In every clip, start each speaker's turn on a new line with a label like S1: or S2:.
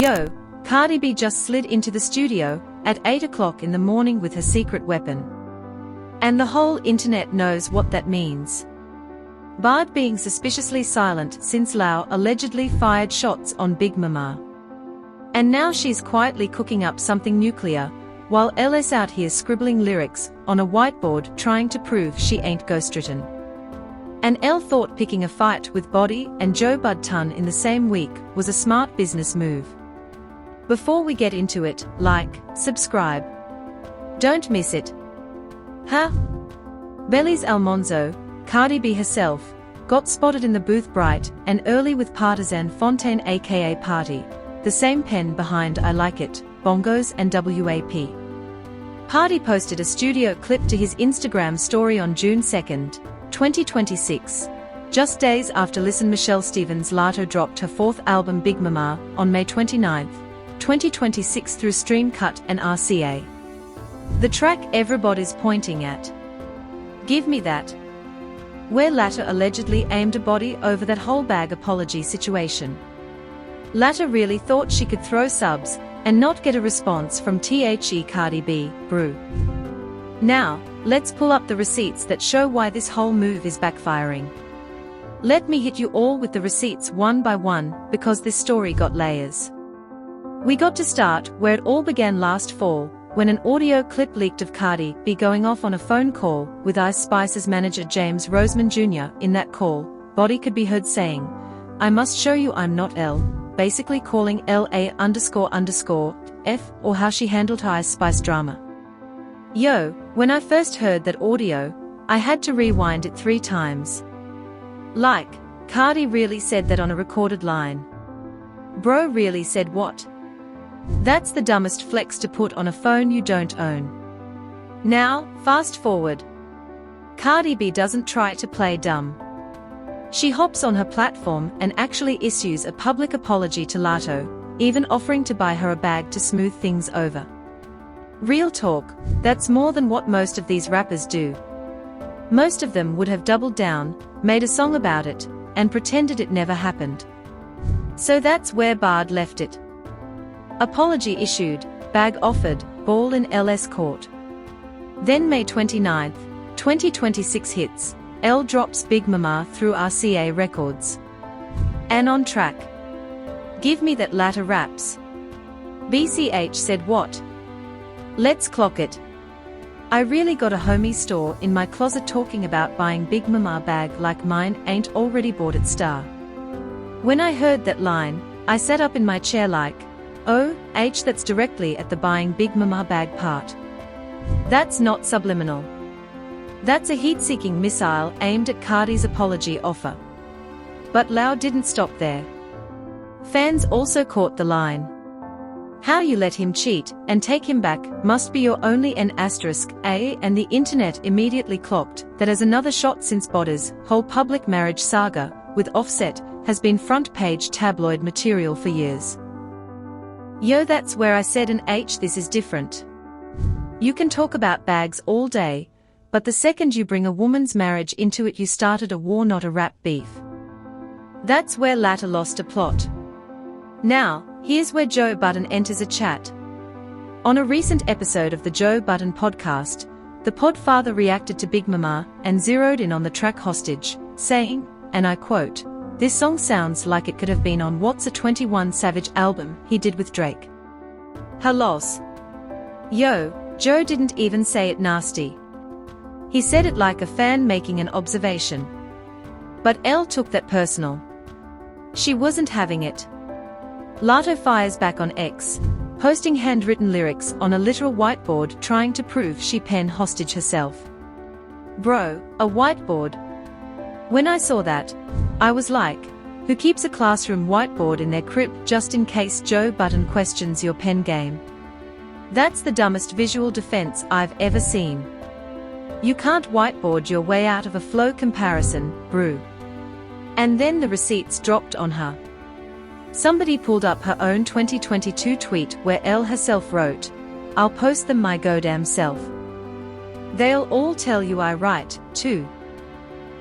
S1: Yo, Cardi B just slid into the studio at 8 o'clock in the morning with her secret weapon. And the whole internet knows what that means. Barred being suspiciously silent since Lau allegedly fired shots on Big Mama. And now she's quietly cooking up something nuclear, while LS out here scribbling lyrics on a whiteboard trying to prove she ain't ghostwritten. And L thought picking a fight with Body and Joe Budden in the same week was a smart business move. Before we get into it, like, subscribe. Don't miss it. Huh? Belly's Almonzo, Cardi B herself, got spotted in the booth bright and early with Partisan Fontaine aka Party, the same pen behind I Like It, Bongos and WAP. Party posted a studio clip to his Instagram story on June 2, 2026, just days after Listen Michelle Stevens Latto dropped her fourth album Big Mama on May 29, 2026 through Streamcut and RCA. The track everybody's pointing at. Give Me That. Where Latto allegedly aimed a body over that whole bag apology situation. Latto really thought she could throw subs and not get a response from THE Cardi B, brew. Now, let's pull up the receipts that show why this whole move is backfiring. Let me hit you all with the receipts one by one because this story got layers. We got to start where it all began last fall, when an audio clip leaked of Cardi B going off on a phone call with Ice Spice's manager James Roseman Jr. In that call, Body could be heard saying, "I must show you I'm not L," basically calling LA__F or how she handled her Ice Spice drama. Yo, when I first heard that audio, I had to rewind it 3 times. Like, Cardi really said that on a recorded line. Bro really said what? That's the dumbest flex to put on a phone you don't own. Now, fast forward. Cardi B doesn't try to play dumb. She hops on her platform and actually issues a public apology to Latto, even offering to buy her a bag to smooth things over. Real talk, that's more than what most of these rappers do. Most of them would have doubled down, made a song about it, and pretended it never happened. So that's where Bard left it. Apology issued, bag offered, ball in LS court. Then May 29, 2026 hits, L drops Big Mama through RCA Records. And on track. Give Me That Latto raps. BCH said what? Let's clock it. I really got a homie store in my closet talking about buying Big Mama bag like mine ain't already bought it star. When I heard that line, I sat up in my chair like, oh, that's directly at the buying Big Mama bag part. That's not subliminal. That's a heat-seeking missile aimed at Cardi's apology offer. But Lau didn't stop there. Fans also caught the line. How you let him cheat and take him back must be your only N***, and the internet immediately clocked that as another shot since Body's whole public marriage saga with Offset has been front-page tabloid material for years. Yo, that's where I said this is different. You can talk about bags all day, but the second you bring a woman's marriage into it you started a war not a rap beef. That's where Latto lost a plot. Now, here's where Joe Budden enters a chat. On a recent episode of the Joe Budden podcast, the podfather reacted to Big Mama and zeroed in on the track Hostage, saying, and I quote, "This song sounds like it could have been on what's a 21 Savage album he did with Drake. Her loss." Yo, Joe didn't even say it nasty. He said it like a fan making an observation. But L took that personal. She wasn't having it. Latto fires back on X, posting handwritten lyrics on a literal whiteboard trying to prove she penned Hostage herself. Bro, a whiteboard? When I saw that, I was like, who keeps a classroom whiteboard in their crib just in case Joe Budden questions your pen game? That's the dumbest visual defense I've ever seen. You can't whiteboard your way out of a flow comparison, brew. And then the receipts dropped on her. Somebody pulled up her own 2022 tweet where L herself wrote, "I'll post them my goddamn self. They'll all tell you I write, too.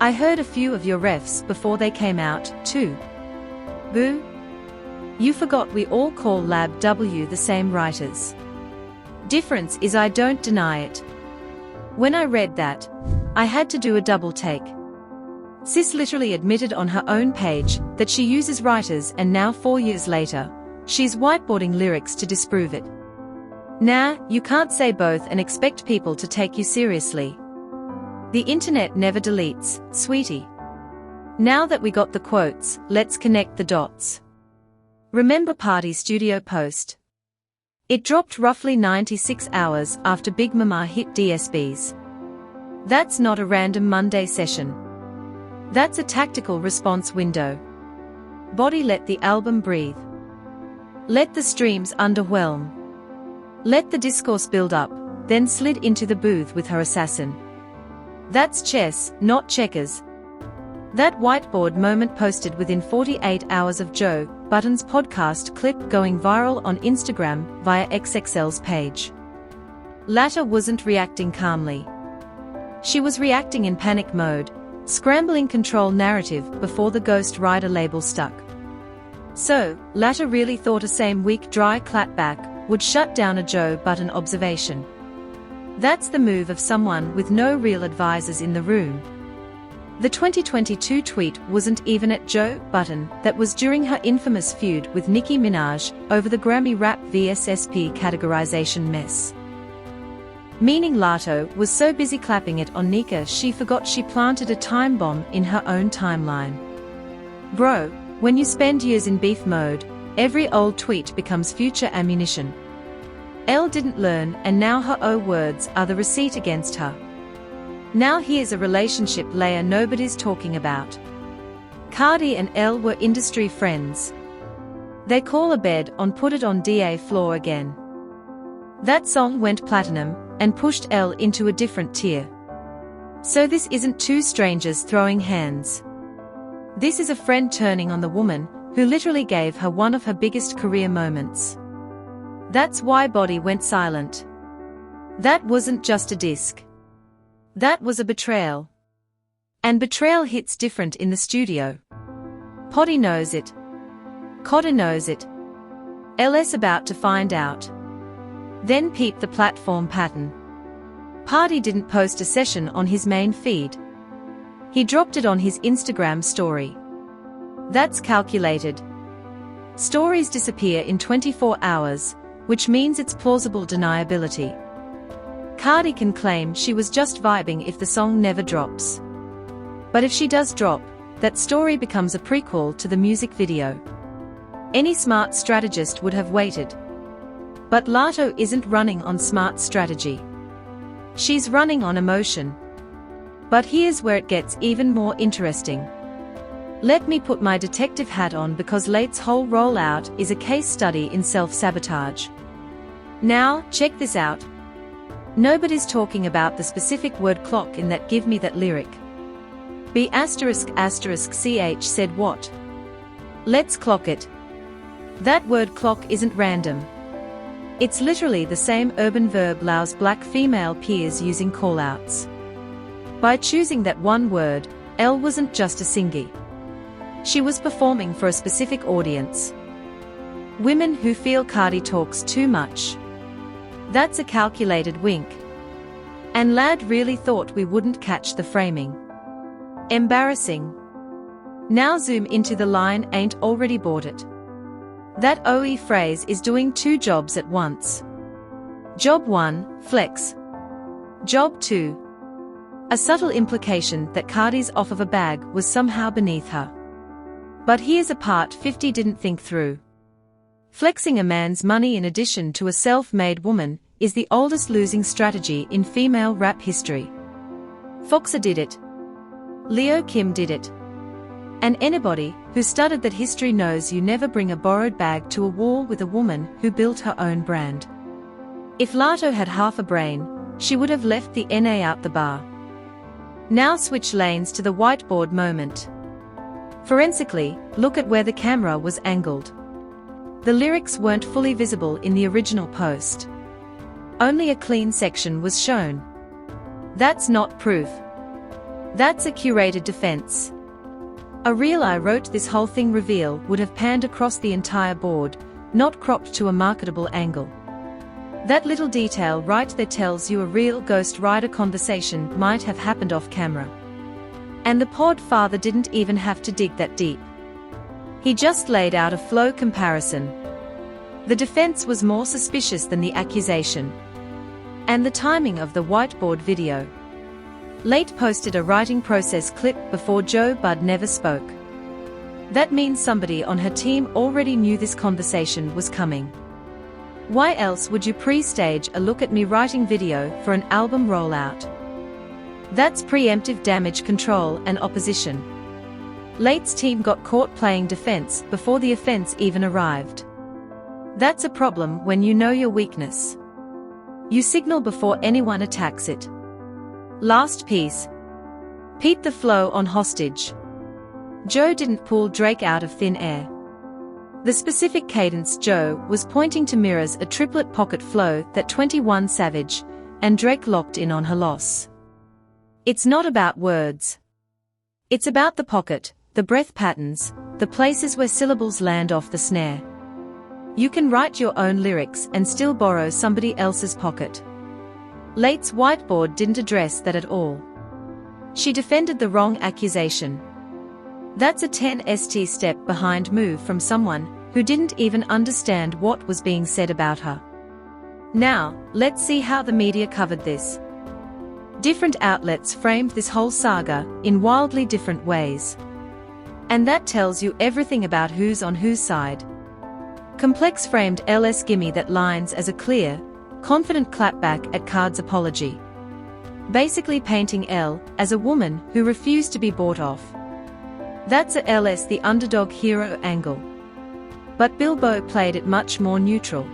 S1: I heard a few of your refs before they came out, too. Boo." You forgot we all call Lab W the same writers. Difference is I don't deny it. When I read that, I had to do a double take. Sis literally admitted on her own page that she uses writers, and now 4 years later, she's whiteboarding lyrics to disprove it. Nah, you can't say both and expect people to take you seriously. The internet never deletes, sweetie. Now that we got the quotes, let's connect the dots. Remember Party's studio post? It dropped roughly 96 hours after Big Mama hit DSBs. That's not a random Monday session. That's a tactical response window. Body let the album breathe. Let the streams underwhelm. Let the discourse build up, then slid into the booth with her assassin. That's chess, not checkers. That whiteboard moment posted within 48 hours of Joe Budden's podcast clip going viral on Instagram via XXL's page. Latto wasn't reacting calmly. She was reacting in panic mode, scrambling control narrative before the Ghost Rider label stuck. So, Latto really thought a same-week dry clapback would shut down a Joe Budden observation. That's the move of someone with no real advisors in the room. The 2022 tweet wasn't even at Joe Budden, that was during her infamous feud with Nicki Minaj over the Grammy Rap vs. categorization mess. Meaning Latto was so busy clapping it on Nika she forgot she planted a time bomb in her own timeline. Bro, when you spend years in beef mode, every old tweet becomes future ammunition. Elle didn't learn, and now her own words are the receipt against her. Now here's a relationship layer nobody's talking about. Cardi and Elle were industry friends. They call a bed on Put It On DA floor again. That song went platinum and pushed Elle into a different tier. So this isn't two strangers throwing hands. This is a friend turning on the woman who literally gave her one of her biggest career moments. That's why Body went silent. That wasn't just a disc. That was a betrayal. And betrayal hits different in the studio. Poddy knows it. Cotta knows it. LS about to find out. Then peep the platform pattern. Party didn't post a session on his main feed. He dropped it on his Instagram story. That's calculated. Stories disappear in 24 hours, which means it's plausible deniability. Cardi can claim she was just vibing if the song never drops. But if she does drop, that story becomes a prequel to the music video. Any smart strategist would have waited. But Latto isn't running on smart strategy. She's running on emotion. But here's where it gets even more interesting. Let me put my detective hat on, because Late's whole rollout is a case study in self-sabotage. Now, check this out. Nobody's talking about the specific word clock in that Give Me That lyric. B***** ch said what? Let's clock it. That word clock isn't random. It's literally the same urban verb Lau's black female peers using callouts. By choosing that one word, Elle wasn't just a singy. She was performing for a specific audience. Women who feel Cardi talks too much. That's a calculated wink. And Lad really thought we wouldn't catch the framing. Embarrassing. Now zoom into the line ain't already bought it. That OE phrase is doing two jobs at once. Job 1, flex. Job 2. A subtle implication that Cardi's off of a bag was somehow beneath her. But here's a part 50 didn't think through. Flexing a man's money in addition to a self-made woman is the oldest losing strategy in female rap history. Foxa did it. Leo Kim did it. And anybody who studied that history knows you never bring a borrowed bag to a war with a woman who built her own brand. If Latto had half a brain, she would have left the NA out the bar. Now switch lanes to the whiteboard moment. Forensically, look at where the camera was angled. The lyrics weren't fully visible in the original post. Only a clean section was shown. That's not proof. That's a curated defense. A real I wrote this whole thing reveal would have panned across the entire board, not cropped to a marketable angle. That little detail right there tells you a real Ghost Rider conversation might have happened off camera. And the pod father didn't even have to dig that deep. He just laid out a flow comparison. The defense was more suspicious than the accusation. And the timing of the whiteboard video. Late posted a writing process clip before Joe Bud never spoke. That means somebody on her team already knew this conversation was coming. Why else would you pre-stage a look at me writing video for an album rollout? That's preemptive damage control and opposition. Late's team got caught playing defense before the offense even arrived. That's a problem when you know your weakness. You signal before anyone attacks it. Last piece. Pete the flow on hostage. Joe didn't pull Drake out of thin air. The specific cadence Joe was pointing to mirrors a triplet pocket flow that 21 Savage and Drake locked in on her loss. It's not about words. It's about the pocket, the breath patterns, the places where syllables land off the snare. You can write your own lyrics and still borrow somebody else's pocket. Late's whiteboard didn't address that at all. She defended the wrong accusation. That's a 10st step behind move from someone who didn't even understand what was being said about her. Now, let's see how the media covered this. Different outlets framed this whole saga in wildly different ways. And that tells you everything about who's on whose side. Complex framed LS Gimme that lines as a clear, confident clapback at Card's apology. Basically painting L as a woman who refused to be bought off. That's a LS the underdog hero angle. But Bilbo played it much more neutral.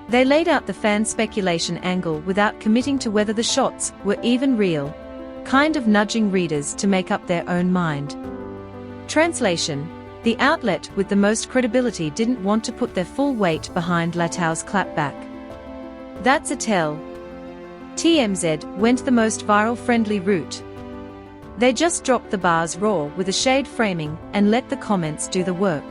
S1: They laid out the fan speculation angle without committing to whether the shots were even real, kind of nudging readers to make up their own mind. Translation: the outlet with the most credibility didn't want to put their full weight behind Lattau's clapback. That's a tell. TMZ went the most viral-friendly route. They just dropped the bars raw with a shade framing and let the comments do the work.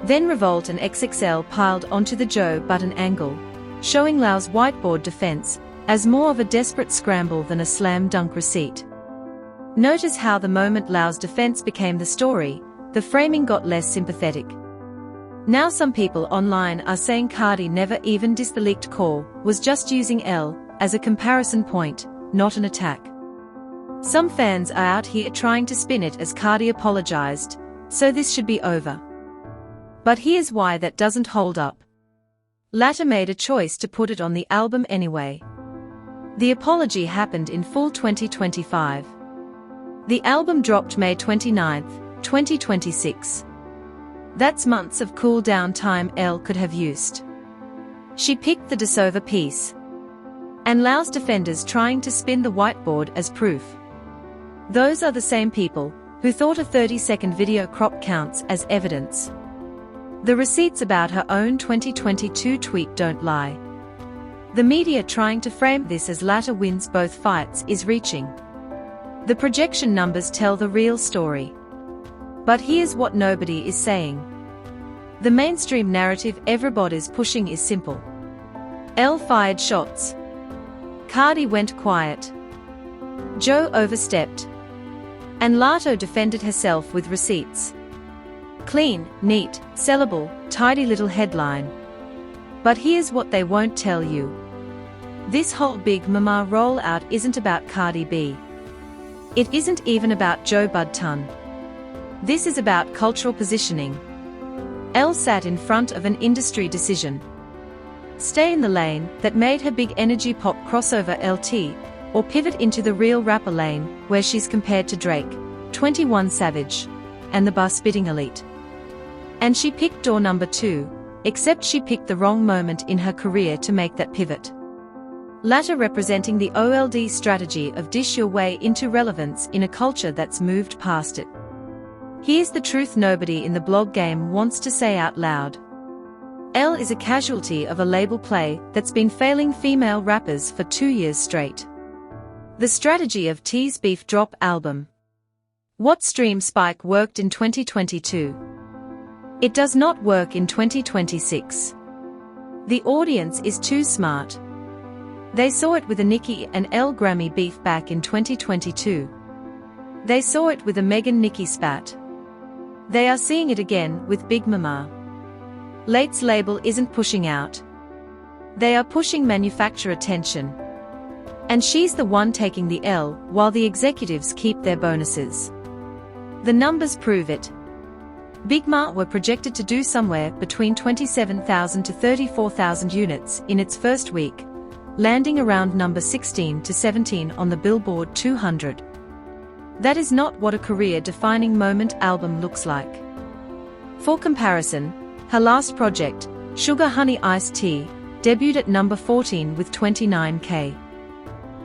S1: Then Revolt and XXL piled onto the Joe Budden angle, showing Lau's whiteboard defense as more of a desperate scramble than a slam dunk receipt. Notice how the moment Lau's defense became the story, the framing got less sympathetic. Now some people online are saying Cardi never even dissed the leaked call, was just using L as a comparison point, not an attack. Some fans are out here trying to spin it as Cardi apologized, so this should be over. But here's why that doesn't hold up. Latto made a choice to put it on the album anyway. The apology happened in full 2025. The album dropped May 29, 2026. That's months of cool down time L could have used. She picked the Desover piece. And Lau's defenders trying to spin the whiteboard as proof. Those are the same people who thought a 30-second video crop counts as evidence. The receipts about her own 2022 tweet don't lie. The media trying to frame this as Latto wins both fights is reaching. The projection numbers tell the real story. But here's what nobody is saying. The mainstream narrative everybody's pushing is simple. L fired shots. Cardi went quiet. Joe overstepped. And Latto defended herself with receipts. Clean, neat, sellable, tidy little headline. But here's what they won't tell you. This whole Big Mama rollout isn't about Cardi B. It isn't even about Joe Budden. This is about cultural positioning. Elle sat in front of an industry decision. Stay in the lane that made her big energy pop crossover LT, or pivot into the real rapper lane where she's compared to Drake, 21 Savage, and the bar-spitting elite. And she picked door number 2, except she picked the wrong moment in her career to make that pivot. Latto representing the OLD strategy of dish your way into relevance in a culture that's moved past it. Here's the truth nobody in the blog game wants to say out loud. Elle is a casualty of a label play that's been failing female rappers for 2 years straight. The strategy of T's Beef Drop album. What stream spike worked in 2022? It does not work in 2026. The audience is too smart. They saw it with a Nicki and Elle Grammy beef back in 2022. They saw it with a Megan-Nicki spat. They are seeing it again with Big Mama. Late's label isn't pushing out. They are pushing manufacturer attention. And she's the one taking the L while the executives keep their bonuses. The numbers prove it. Big Ma were projected to do somewhere between 27,000 to 34,000 units in its first week, landing around number 16 to 17 on the Billboard 200. That is not what a career-defining moment album looks like. For comparison, her last project, Sugar Honey Iced Tea, debuted at number 14 with 29K.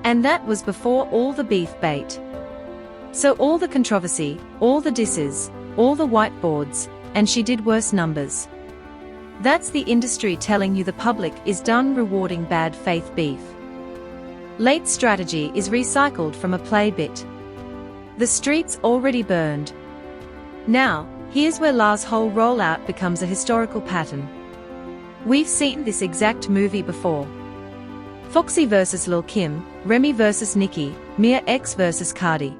S1: And that was before all the beef bait. So all the controversy, all the disses, all the whiteboards, and she did worse numbers. That's the industry telling you the public is done rewarding bad faith beef. Late's strategy is recycled from a play bit. The streets already burned. Now, here's where La's whole rollout becomes a historical pattern. We've seen this exact movie before. Foxy vs Lil Kim, Remy vs Nicki, Mia X vs Cardi.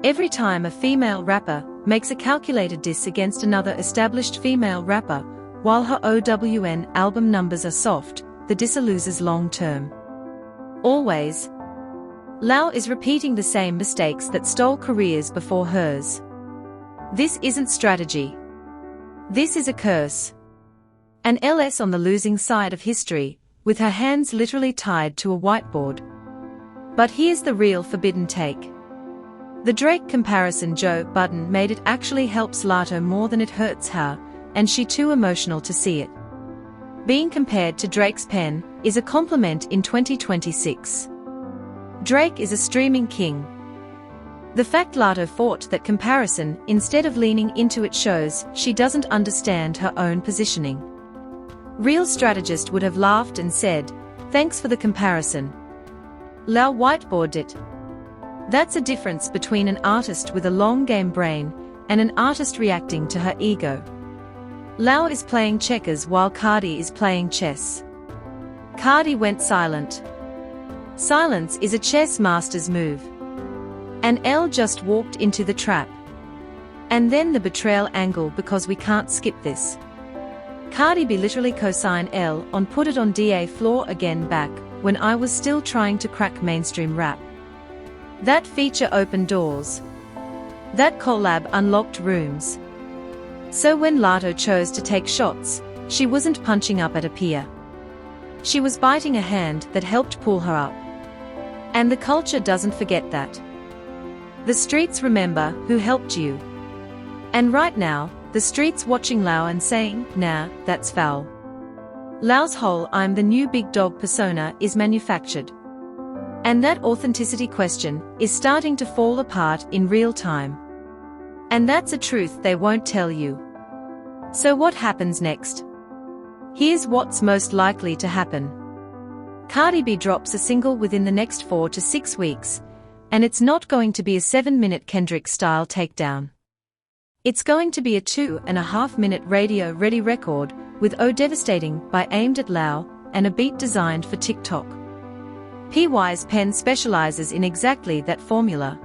S1: Every time a female rapper makes a calculated diss against another established female rapper, while her OWN album numbers are soft, the disser loses long term. Always. Lau is repeating the same mistakes that stole careers before hers. This isn't strategy. This is a curse. An LS on the losing side of history, with her hands literally tied to a whiteboard. But here's the real forbidden take. The Drake comparison Joe Budden made it actually helps Latto more than it hurts her, and she too emotional to see it. Being compared to Drake's pen is a compliment in 2026. Drake is a streaming king. The fact Latto fought that comparison instead of leaning into it shows she doesn't understand her own positioning. Real strategist would have laughed and said, "Thanks for the comparison." Lau whiteboarded it. That's a difference between an artist with a long game brain and an artist reacting to her ego. Lau is playing checkers while Cardi is playing chess. Cardi went silent. Silence is a chess master's move. And Elle just walked into the trap. And then the betrayal angle because we can't skip this. Cardi B literally co-signed Elle on Put It On DA floor again back when I was still trying to crack mainstream rap. That feature opened doors. That collab unlocked rooms. So when Latto chose to take shots, she wasn't punching up at a peer. She was biting a hand that helped pull her up. And the culture doesn't forget that. The streets remember who helped you. And right now, the streets watching Lau and saying, "Nah, that's foul." Lau's whole "I'm the new big dog" persona is manufactured. And that authenticity question is starting to fall apart in real time. And that's a truth they won't tell you. So what happens next? Here's what's most likely to happen. Cardi B drops a single within the next 4 to 6 weeks, and it's not going to be a 7-minute Kendrick-style takedown. It's going to be a 2.5-minute radio-ready record with "Oh Devastating" by aimed at Lau and a beat designed for TikTok. PY's pen specializes in exactly that formula.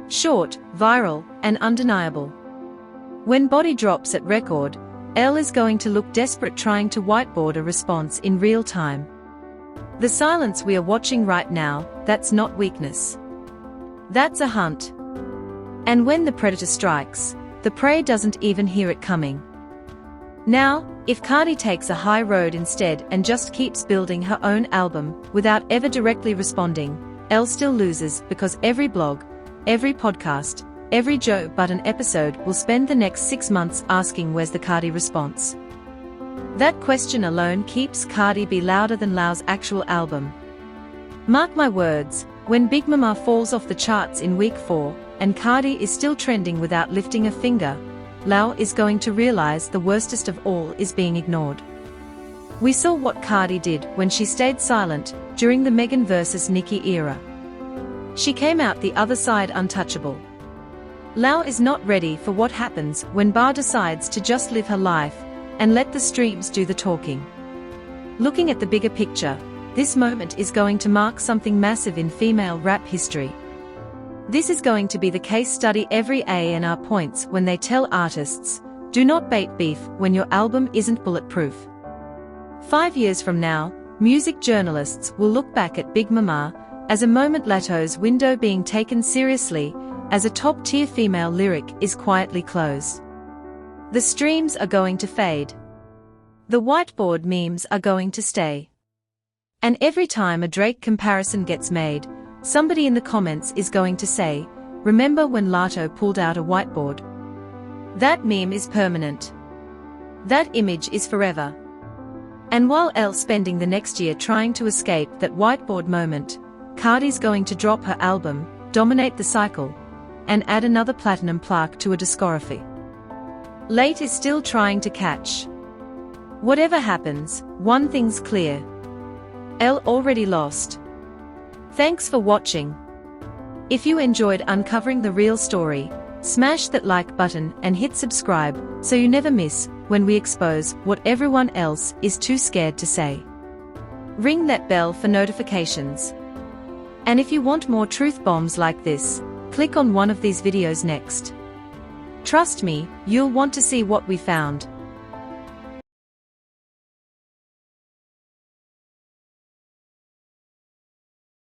S1: Short, viral, and undeniable. When body drops at record, Elle is going to look desperate trying to whiteboard a response in real time. The silence we are watching right now, that's not weakness. That's a hunt. And when the predator strikes, the prey doesn't even hear it coming. Now, if Cardi takes a high road instead and just keeps building her own album without ever directly responding, Elle still loses because every blog, every podcast, every Joe Budden episode will spend the next 6 months asking where's the Cardi response. That question alone keeps Cardi B louder than Lau's actual album. Mark my words, when Big Mama falls off the charts in week 4, and Cardi is still trending without lifting a finger, Lau is going to realize the worstest of all is being ignored. We saw what Cardi did when she stayed silent during the Megan vs Nicki era. She came out the other side untouchable. Lau is not ready for what happens when Ba decides to just live her life and let the streams do the talking. Looking at the bigger picture, this moment is going to mark something massive in female rap history. This is going to be the case study every A&R points when they tell artists, do not bait beef when your album isn't bulletproof. 5 years from now, music journalists will look back at Big Mama as a moment Latto's window being taken seriously as a top-tier female lyric is quietly closed. The streams are going to fade. The whiteboard memes are going to stay. And every time a Drake comparison gets made, somebody in the comments is going to say, remember when Latto pulled out a whiteboard? That meme is permanent. That image is forever. And while Elle's spending the next year trying to escape that whiteboard moment, Cardi's going to drop her album, dominate the cycle, and add another platinum plaque to a discography. Late is still trying to catch. Whatever happens, one thing's clear. Elle already lost. Thanks for watching. If you enjoyed uncovering the real story, smash that like button and hit subscribe so you never miss when we expose what everyone else is too scared to say. Ring that bell for notifications. And if you want more truth bombs like this, click on one of these videos next. Trust me, you'll want to see what we found.